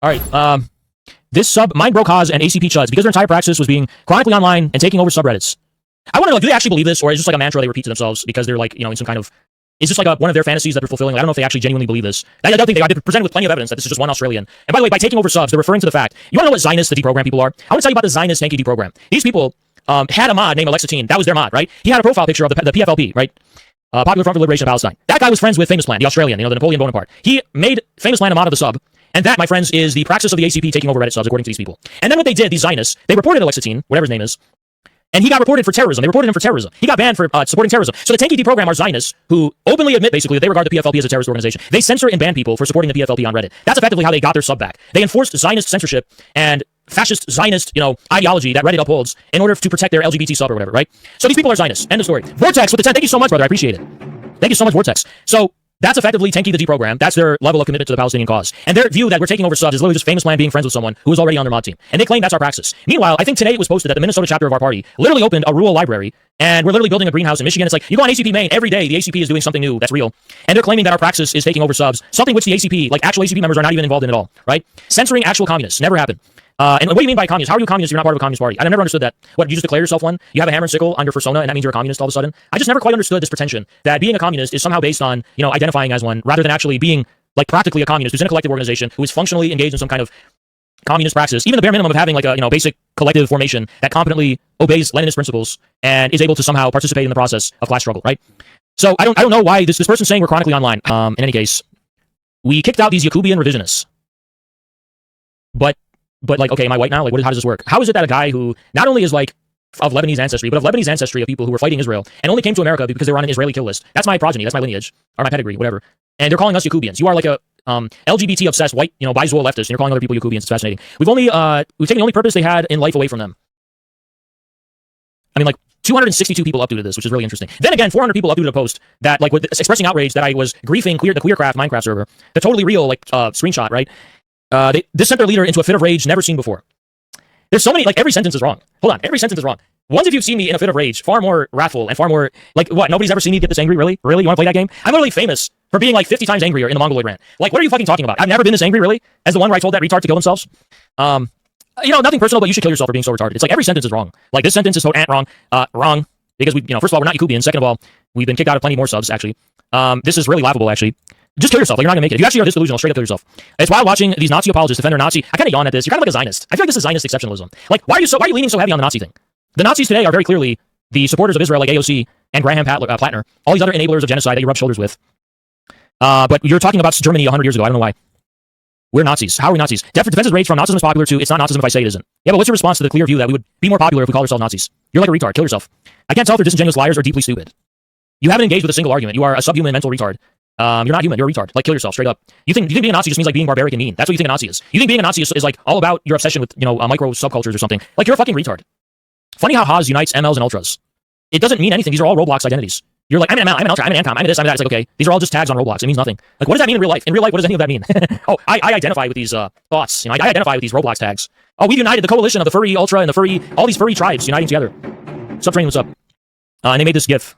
All right. This sub mind broke Haz and ACP chuds because their entire praxis was being chronically online and taking over subreddits. I want to know, do they actually believe this, or is it just like a mantra they repeat to themselves because they're like, in some kind of, is this like one of their fantasies that they're fulfilling? I don't know if they actually genuinely believe this. I don't think they are. They're presented with plenty of evidence that this is just one Australian. And by the way, by taking over subs, they're referring to the fact. You want to know what Zionist the Deprogram people are? I want to tell you about the Zionist Deprogram. These people had a mod named Alexatine. That was their mod, right? He had a profile picture of the PFLP, right? Popular Front for Liberation of Palestine. That guy was friends with Famous Plan, the Australian, the Napoleon Bonaparte. He made Famous Plan a mod of the sub. And that, my friends, is the praxis of the ACP taking over Reddit subs, according to these people. And then what they did, these Zionists, they reported Alexatine, whatever his name is, and he got reported for terrorism. They reported him for terrorism. He got banned for supporting terrorism. So the TankieTheDeprogram are Zionists who openly admit, basically, that they regard the PFLP as a terrorist organization. They censor and ban people for supporting the PFLP on Reddit. That's effectively how they got their sub back. They enforced Zionist censorship and fascist Zionist, ideology that Reddit upholds in order to protect their LGBT sub or whatever, right? So these people are Zionists. End of story. Vortex with the 10. Thank you so much, brother. I appreciate it. Thank you so much, Vortex. So that's effectively TankieTheDeprogram. That's their level of commitment to the Palestinian cause. And their view that we're taking over subs is literally just Famous Plan being friends with someone who is already on their mod team. And they claim that's our praxis. Meanwhile, I think today it was posted that the Minnesota chapter of our party literally opened a rural library, and we're literally building a greenhouse in Michigan. It's like, you go on ACP Maine every day, the ACP is doing something new that's real. And they're claiming that our praxis is taking over subs, something which the ACP, like actual ACP members, are not even involved in at all, right? Censoring actual communists. Never happened. And what do you mean by communist? How are you a communist if you're not part of a communist party? I've never understood that. What, you just declare yourself one? You have a hammer and sickle on your persona, and that means you're a communist all of a sudden? I just never quite understood this pretension that being a communist is somehow based on, identifying as one, rather than actually being, like, practically a communist who's in a collective organization, who is functionally engaged in some kind of communist praxis. Even the bare minimum of having, like, a, basic collective formation that competently obeys Leninist principles and is able to somehow participate in the process of class struggle, right? So I don't know why this person's saying we're chronically online. In any case, we kicked out these Yakubian revisionists. But like, okay, am I white now? Like, how does this work? How is it that a guy who not only is like of Lebanese ancestry, but of Lebanese ancestry of people who were fighting Israel and only came to America because they were on an Israeli kill list? That's my progeny. That's my lineage or my pedigree, whatever. And they're calling us Yakubians. You are like a LGBT obsessed white, bisexual leftist, and you're calling other people Yakubians. It's fascinating. We've taken the only purpose they had in life away from them. I mean, like 262 people updated this, which is really interesting. Then again, 400 people updated a post that, like, with expressing outrage that I was griefing the Queercraft Minecraft server, the totally real, like, screenshot, right? This sent their leader into a fit of rage never seen before. There's so many, like, every sentence is wrong. Hold on, every sentence is wrong. Once if you've seen me in a fit of rage, far more wrathful and far more, like, what, nobody's ever seen me get this angry, really? Really? You want to play that game? I'm literally famous for being, like, 50 times angrier in the Mongoloid rant. Like, what are you fucking talking about? I've never been this angry, really? As the one where I told that retard to kill themselves? Nothing personal, but you should kill yourself for being so retarded. It's like every sentence is wrong. Like, this sentence is so wrong. Wrong. Because we, first of all, we're not Yakubians. Second of all, we've been kicked out of plenty more subs, actually. This is really laughable, actually. Just kill yourself. Like, you're not gonna make it. If you actually are this delusional, straight up kill yourself. It's while watching these Nazi apologists defend their Nazi. I kind of yawn at this. You're kind of like a Zionist. I feel like this is Zionist exceptionalism. Like, why are you leaning so heavy on the Nazi thing? The Nazis today are very clearly the supporters of Israel, like AOC and Graham Plattner, all these other enablers of genocide that you rub shoulders with. But you're talking about Germany 100 years ago. I don't know why. We're Nazis. How are we Nazis? Defensive rage from Nazism is popular too. It's not Nazism if I say it isn't. Yeah, but what's your response to the clear view that we would be more popular if we call ourselves Nazis? You're like a retard. Kill yourself. I can't tell if they're disingenuous liars or deeply stupid. You haven't engaged with a single argument. You are a subhuman mental retard. You're not human. You're a retard. Like, kill yourself straight up. You think being a Nazi just means like being barbaric and mean? That's what you think a Nazi is. You think being a Nazi is like all about your obsession with micro subcultures or something? Like, you're a fucking retard. Funny how Haz unites MLs and ultras. It doesn't mean anything. These are all Roblox identities. You're like, I'm an ML, I'm an ultra, I'm an ANCOM, I'm this, I'm that. It's like, okay, these are all just tags on Roblox. It means nothing. Like, what does that mean in real life? In real life, what does any of that mean? Oh, I identify with these thoughts. I identify with these Roblox tags. Oh, we've united the coalition of the furry ultra and the furry, all these furry tribes uniting together. Subtrain, what's up? And they made this GIF.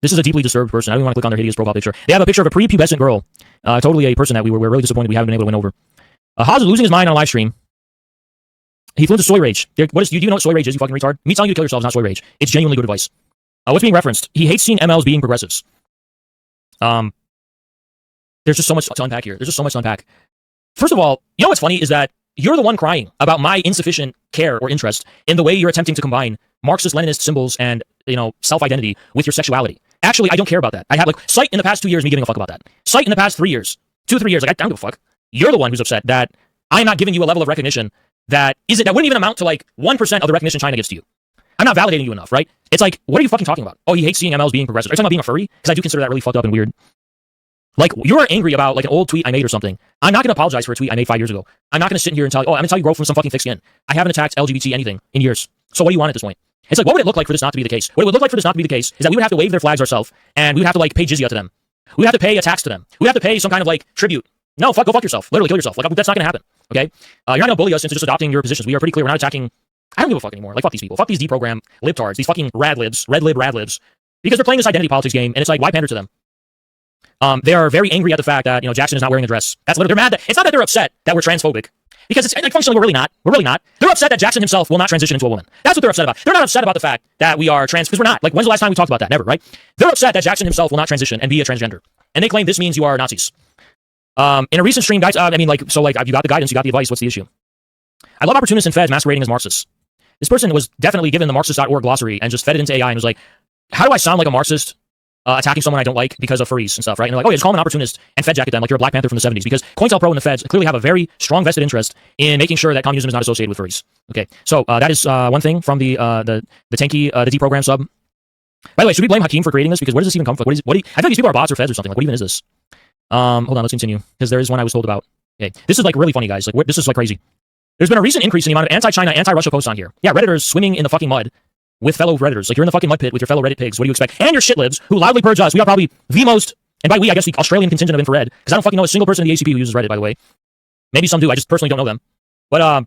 This is a deeply disturbed person. I don't even want to click on their hideous profile picture. They have a picture of a prepubescent girl. Totally a person that we're really disappointed we haven't been able to win over. Haz is losing his mind on a live stream. He flew into soy rage. Do you know what soy rage is, you fucking retard? Me telling you to kill yourself is not soy rage. It's genuinely good advice. What's being referenced? He hates seeing MLs being progressives. There's just so much to unpack here. There's just so much to unpack. First of all, you know what's funny is that you're the one crying about my insufficient care or interest in the way you're attempting to combine Marxist-Leninist symbols and, self-identity with your sexuality. Actually, I don't care about that. I have, cite in the past 2 years me giving a fuck about that. Cite in the past 3 years. 2 or 3 years. Like, I don't give a fuck. You're the one who's upset that I'm not giving you a level of recognition that wouldn't even amount to, 1% of the recognition China gives to you. I'm not validating you enough, right? It's like, what are you fucking talking about? Oh, he hates seeing MLs being progressive. Are you talking about being a furry? Because I do consider that really fucked up and weird. Like, you're angry about, an old tweet I made or something. I'm not going to apologize for a tweet I made 5 years ago. I'm not going to sit in here and tell you, I'm going to tell you grow from some fucking thick skin. I haven't attacked LGBT anything in years. So what do you want at this point? It's like, what would it look like for this not to be the case? What it would look like for this not to be the case is that we would have to wave their flags ourselves, and we would have to, pay jizya to them. We would have to pay a tax to them. We would have to pay some kind of, tribute. No, go fuck yourself. Literally kill yourself. That's not going to happen, okay? You're not going to bully us into just adopting your positions. We are pretty clear. We're not attacking. I don't give a fuck anymore. Fuck these people. Fuck these deprogram libtards. These fucking rad libs. Because they're playing this identity politics game, and it's like, why pander to them? They are very angry at the fact that, Jackson is not wearing a dress. That's literally, they're mad that, it's not that they're upset that we're transphobic. Because it's, like, functionally, we're really not. We're really not. They're upset that Jackson himself will not transition into a woman. That's what they're upset about. They're not upset about the fact that we are trans, because we're not. Like, when's the last time we talked about that? Never, right? They're upset that Jackson himself will not transition and be a transgender. And they claim this means you are Nazis. In a recent stream, guys, you got the guidance, you got the advice, what's the issue? I love opportunists and feds masquerading as Marxists. This person was definitely given the Marxist.org glossary and just fed it into AI and was like, how do I sound like a Marxist attacking someone I don't like because of furries and stuff, right? And they're like, oh, yeah, just call them an opportunist and fed jacket them like you're a Black Panther from the 70s, because COINTELPRO and the feds clearly have a very strong vested interest in making sure that communism is not associated with furries. Okay, so that is one thing from the Deprogram sub. By the way, should we blame Hakeem for creating this? Because where does this even come from? I feel like these people are bots or feds or something. Like, what even is this? Hold on, let's continue, because there is one I was told about. Okay, this is like really funny, guys. Like, this is like crazy. There's been a recent increase in the amount of anti-China, anti-Russia posts on here. Yeah, Redditors swimming in the fucking mud with fellow Redditors. Like, you're in the fucking mud pit with your fellow Reddit pigs. What do you expect? And your shitlibs who loudly purge us. We are probably the most, and by we, I guess the Australian contingent of infrared, because I don't fucking know a single person in the ACP who uses Reddit, by the way. Maybe some do. I just personally don't know them. But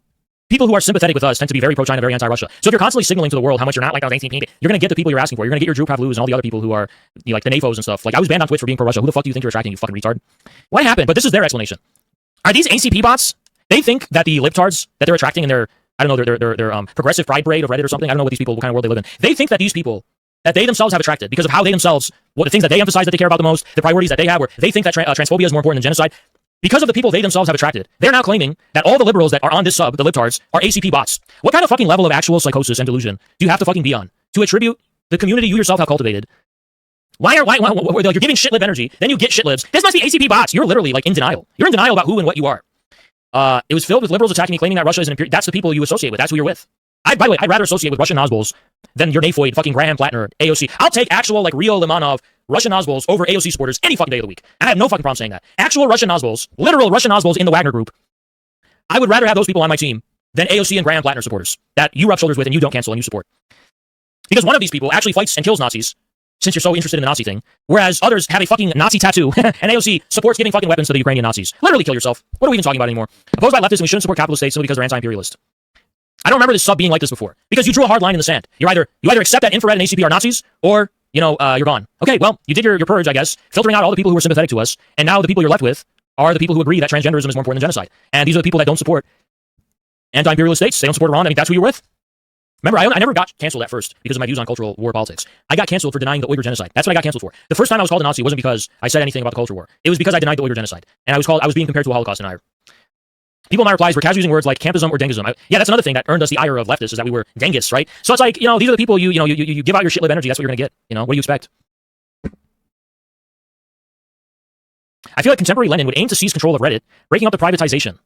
people who are sympathetic with us tend to be very pro-China, very anti-Russia. So if you're constantly signaling to the world how much you're not like those ACP, you're going to get the people you're asking for. You're going to get your Drew Pavlus and all the other people who are, like, the NAFOs and stuff. Like, I was banned on Twitch for being pro-Russia. Who the fuck do you think you're attracting, you fucking retard? What happened? But this is their explanation. Are these ACP bots? They think that the libtards that they're attracting in their, I don't know, their progressive pride parade of Reddit or something. I don't know what these people, what kind of world they live in. They think that these people that they themselves have attracted because of how they themselves, what the things that they emphasize that they care about the most, the priorities that they have, where they think that transphobia is more important than genocide. Because of the people they themselves have attracted, they're now claiming that all the liberals that are on this sub, the libtards, are ACP bots. What kind of fucking level of actual psychosis and delusion do you have to fucking be on to attribute the community you yourself have cultivated? Why you're giving shitlib energy, then you get shitlibs. This must be ACP bots. You're literally like in denial. You're in denial about who and what you are. It was filled with liberals attacking me, claiming that Russia is an imperial. That's the people you associate with. That's who you're with. By the way, I'd rather associate with Russian Nosballs than your Nafoid, fucking Graham Plattner, AOC. I'll take actual, like, real Limanov Russian Nosballs over AOC supporters any fucking day of the week. And I have no fucking problem saying that. Actual Russian Nosballs, literal Russian Nosballs in the Wagner group. I would rather have those people on my team than AOC and Graham Plattner supporters that you rub shoulders with and you don't cancel and you support. Because one of these people actually fights and kills Nazis, since you're so interested in the Nazi thing, whereas others have a fucking Nazi tattoo, and AOC supports giving fucking weapons to the Ukrainian Nazis. Literally kill yourself. What are we even talking about anymore? Opposed by leftists, and we shouldn't support capitalist states simply because they're anti-imperialist. I don't remember this sub being like this before, because you drew a hard line in the sand. You either accept that infrared and ACP are Nazis, or, you're gone. Okay, well, you did your purge, I guess, filtering out all the people who were sympathetic to us, and now the people you're left with are the people who agree that transgenderism is more important than genocide. And these are the people that don't support anti-imperialist states. They don't support Iran. I mean, that's who you're with. Remember, I never got canceled at first because of my views on cultural war politics. I got canceled for denying the Uyghur genocide. That's what I got canceled for. The first time I was called a Nazi wasn't because I said anything about the culture war. It was because I denied the Uyghur genocide. And I was being compared to a Holocaust denier. People in my replies were casually using words like campism or dengism. Yeah, that's another thing that earned us the ire of leftists, is that we were dengists, right? So it's like, these are the people you give out your shitlib energy, that's what you're gonna get. What do you expect? I feel like contemporary Lenin would aim to seize control of Reddit, breaking up the privatization.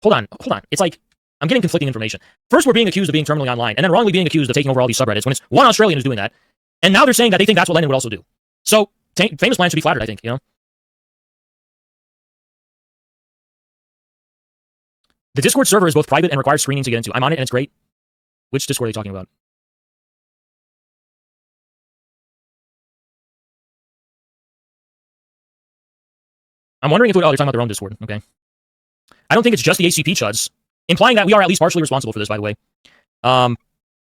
Hold on. It's like, I'm getting conflicting information. First, we're being accused of being terminally online, and then wrongly being accused of taking over all these subreddits when it's one Australian who's doing that. And now they're saying that they think that's what Lenin would also do. So, famous plan should be flattered, I think, The Discord server is both private and requires screening to get into. I'm on it and it's great. Which Discord are you talking about? I'm wondering if you're talking about their own Discord. Okay. I don't think it's just the ACP chuds, implying that we are at least partially responsible for this, by the way.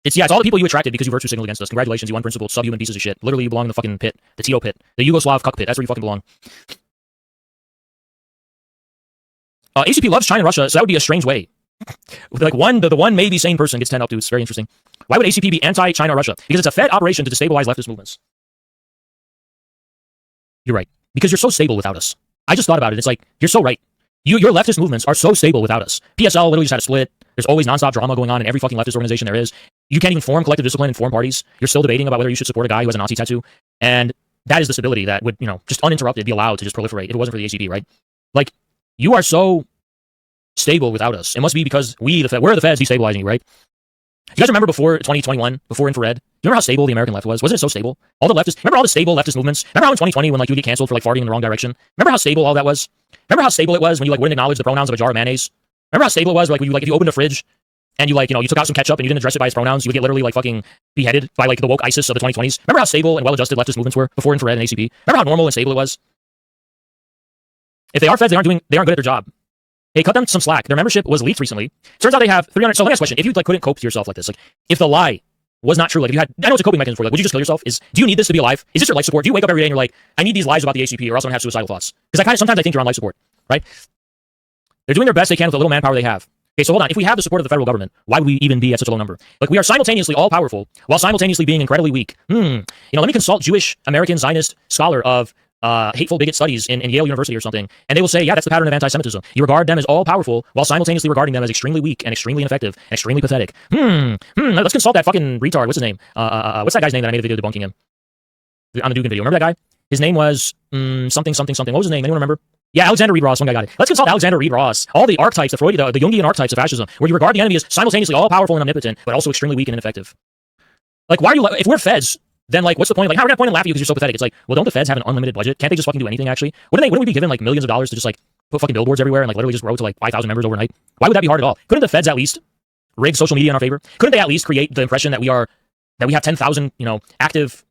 It's all the people you attracted because you virtue signaled against us. Congratulations, you unprincipled, subhuman pieces of shit. Literally, you belong in the fucking pit. The Tito pit. The Yugoslav cuck pit. That's where you fucking belong. ACP loves China and Russia, so that would be a strange way. Like, the one maybe sane person gets 10 up to. It's very interesting. Why would ACP be anti-China or Russia? Because it's a Fed operation to destabilize leftist movements. You're right. Because you're so stable without us. I just thought about it. It's like, you're so right. Your leftist movements are so stable without us. PSL literally just had a split. There's always nonstop drama going on in every fucking leftist organization there is. You can't even form collective discipline and form parties. You're still debating about whether you should support a guy who has a Nazi tattoo. And that is the stability that would, just uninterrupted be allowed to just proliferate if it wasn't for the ACP, right? Like, you are so stable without us. It must be because we're the feds destabilizing you, right? You guys remember before 2021, before infrared? Do you remember how stable the American left was? Wasn't it so stable? All the leftists, remember all the stable leftist movements? Remember how in 2020 when you would get canceled for farting in the wrong direction? Remember how stable all that was? Remember how stable it was when you wouldn't acknowledge the pronouns of a jar of mayonnaise? Remember how stable it was when you if you opened a fridge and you took out some ketchup and you didn't address it by its pronouns, you would get literally fucking beheaded by the woke ISIS of the 2020s? Remember how stable and well-adjusted leftist movements were before infrared and ACP? Remember how normal and stable it was? If they are feds, they aren't good at their job. Hey, cut them some slack. Their membership was leaked recently. Turns out they have 300. So let me ask a question. If you couldn't cope to yourself like this, if the lie was not true. Like, if you had, I know it's a coping mechanism for you. Like, would you just kill yourself? Do you need this to be alive? Is this your life support? Do you wake up every day and you're like, I need these lies about the ACP or else I'm gonna have suicidal thoughts? Because sometimes I think you're on life support, right? They're doing their best they can with the little manpower they have. Okay, so hold on. If we have the support of the federal government, why would we even be at such a low number? Like, we are simultaneously all powerful while simultaneously being incredibly weak. Let me consult Jewish American Zionist scholar of hateful bigot studies in Yale University or something, and they will say, yeah, that's the pattern of anti-Semitism. You regard them as all powerful while simultaneously regarding them as extremely weak and extremely ineffective and extremely pathetic. Let's consult that fucking retard. What's his name? What's that guy's name that I made a video debunking him on the Dugan video? Remember that guy? His name was something. What was his name? Anyone remember? Yeah, Alexander Reed Ross. One guy got it. Let's consult Alexander Reed Ross. All the archetypes, the Jungian archetypes of fascism, where you regard the enemy as simultaneously all powerful and omnipotent, but also extremely weak and ineffective. Like, why are you? If we're feds, then like, what's the point? Like, how are we gonna point and laugh at you because you're so pathetic? It's like, well, don't the feds have an unlimited budget? Can't they just fucking do anything? Actually, wouldn't we be given like millions of dollars to just like put fucking billboards everywhere and like literally just grow to like 5,000 members overnight? Why would that be hard at all? Couldn't the feds at least rig social media in our favor? Couldn't they at least create the impression that we have 10,000 active,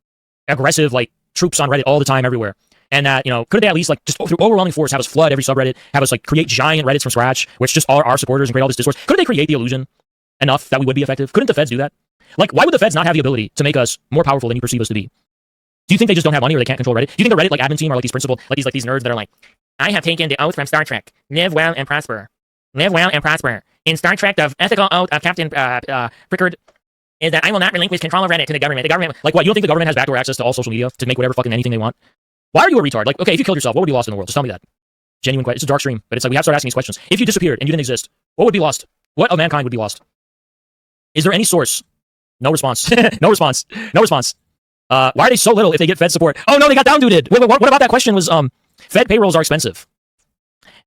aggressive like troops on Reddit all the time everywhere? And that, couldn't they at least, like, just through overwhelming force, have us flood every subreddit, have us, like, create giant Reddits from scratch, where it's just all our supporters and create all this discourse? Couldn't they create the illusion enough that we would be effective? Couldn't the feds do that? Like, why would the feds not have the ability to make us more powerful than you perceive us to be? Do you think they just don't have money or they can't control Reddit? Do you think the Reddit, like, admin team are, like, these nerds that are like, I have taken the oath from Star Trek. Live well and prosper. Live well and prosper. In Star Trek, the ethical oath of Captain Pickard is that I will not relinquish control of Reddit to the government. The government, like, what, you don't think the government has backdoor access to all social media to make whatever fucking anything they want? Why are you a retard? Like, okay, if you killed yourself, what would be lost in the world? Just tell me that. Genuine question. It's a dark stream, but it's like we have to start asking these questions. If you disappeared and you didn't exist, what would be lost? What of mankind would be lost? Is there any source? No response. No response. No response. Why are they so little if they get Fed support? Oh no, they got down-duted. What about that question was, Fed payrolls are expensive.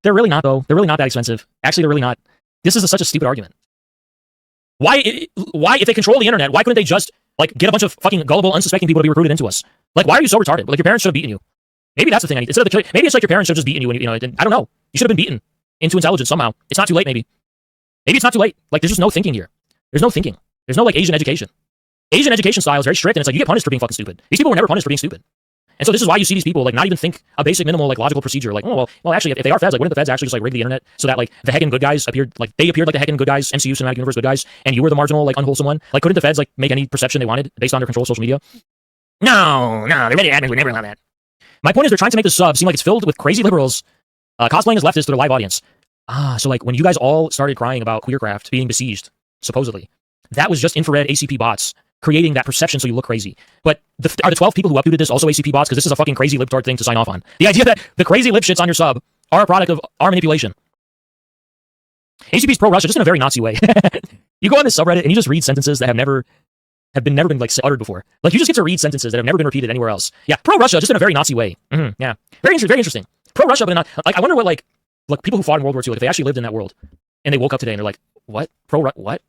They're really not, though. They're really not that expensive. Actually, they're really not. This is such a stupid argument. Why, if they control the internet, why couldn't they just, like, get a bunch of fucking gullible, unsuspecting people to be recruited into us? Like, why are you so retarded? Like, your parents should have beaten you. Maybe that's the thing I need. Maybe it's like your parents should have just beaten you when I don't know. You should have been beaten into intelligence somehow. It's not too late, maybe. Maybe it's not too late. Like, there's just no thinking here. There's no thinking. There's no, like, Asian education. Asian education style is very strict, and it's like, you get punished for being fucking stupid. These people were never punished for being stupid. And so this is why you see these people, like, not even think a basic, minimal, like, logical procedure. Like, oh, well, actually, if they are feds, like, wouldn't the feds actually just, like, rig the internet so that, like, the heckin' good guys appeared like the heckin' good guys, MCU Cinematic Universe good guys, and you were the marginal, like, unwholesome one? Like, couldn't the feds, like, make any perception they wanted based on their control of social media? No, the Reddit admins would never allow that. My point is they're trying to make the sub seem like it's filled with crazy liberals cosplaying as leftists to their live audience. So, like, when you guys all started crying about Queercraft being besieged, supposedly, that was just infrared ACP bots creating that perception so you look crazy. But are the 12 people who uploaded this also ACP bots? Because this is a fucking crazy libtard thing to sign off on. The idea that the crazy lip shits on your sub are a product of our manipulation. ACP's pro-Russia, just in a very Nazi way. You go on this subreddit and you just read sentences that have never been like uttered before. Like, you just get to read sentences that have never been repeated anywhere else. Yeah, pro-Russia, just in a very Nazi way. Yeah, very interesting. Pro-Russia, but not like, I wonder what, like people who fought in World War II, like, if they actually lived in that world and they woke up today and they're like, what? What?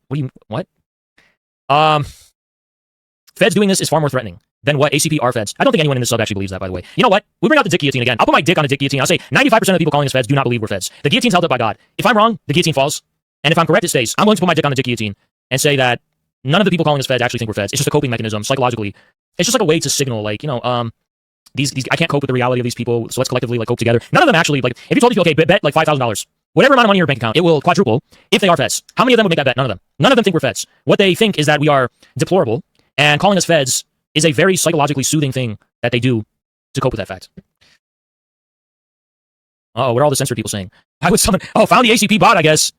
What? Feds doing this is far more threatening than what ACP are feds. I don't think anyone in this sub actually believes that, by the way. You know what? We bring out the dick guillotine again. I'll put my dick on a dick guillotine. I'll say 95% of the people calling us feds do not believe we're feds. The guillotine's held up by God. If I'm wrong, the guillotine falls. And if I'm correct, it stays. I'm willing to put my dick on the dick guillotine and say that none of the people calling us feds actually think we're feds. It's just a coping mechanism, psychologically. It's just like a way to signal, like, these I can't cope with the reality of these people, so let's collectively, like, cope together. None of them actually, like, if you told these people, okay, bet like $5,000, whatever amount of money in your bank account, it will quadruple if they are feds. How many of them would make that bet? None of them. None of them think we're feds. What they think is that we are deplorable, and calling us feds is a very psychologically soothing thing that they do to cope with that fact. Uh-oh, what are all the censored people saying? Found the ACP bot, I guess.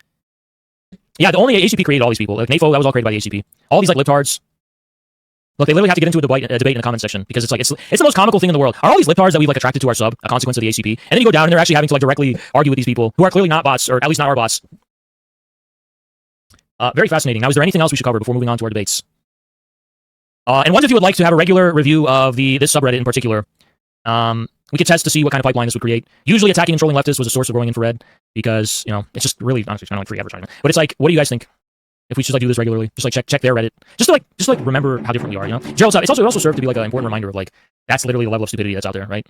Yeah, the only ACP created all these people. Like, NAFO, that was all created by the ACP. All these, like, libtards. Look, they literally have to get into a debate in the comment section because it's like, it's the most comical thing in the world. Are all these libtards that we've, like, attracted to our sub a consequence of the ACP? And then you go down and they're actually having to, like, directly argue with these people who are clearly not bots, or at least not our bots. Very fascinating. Now, is there anything else we should cover before moving on to our debates? And once if you would like to have a regular review of this subreddit in particular, we could test to see what kind of pipeline this would create. Usually attacking and trolling leftists was a source of growing infrared because, it's just really, honestly, kind of like free advertising. But it's like, what do you guys think? If we should, like, do this regularly, just like check their Reddit, just to remember how different we are, Gerald said it's also served to be like an important reminder of, like, that's literally the level of stupidity that's out there, right?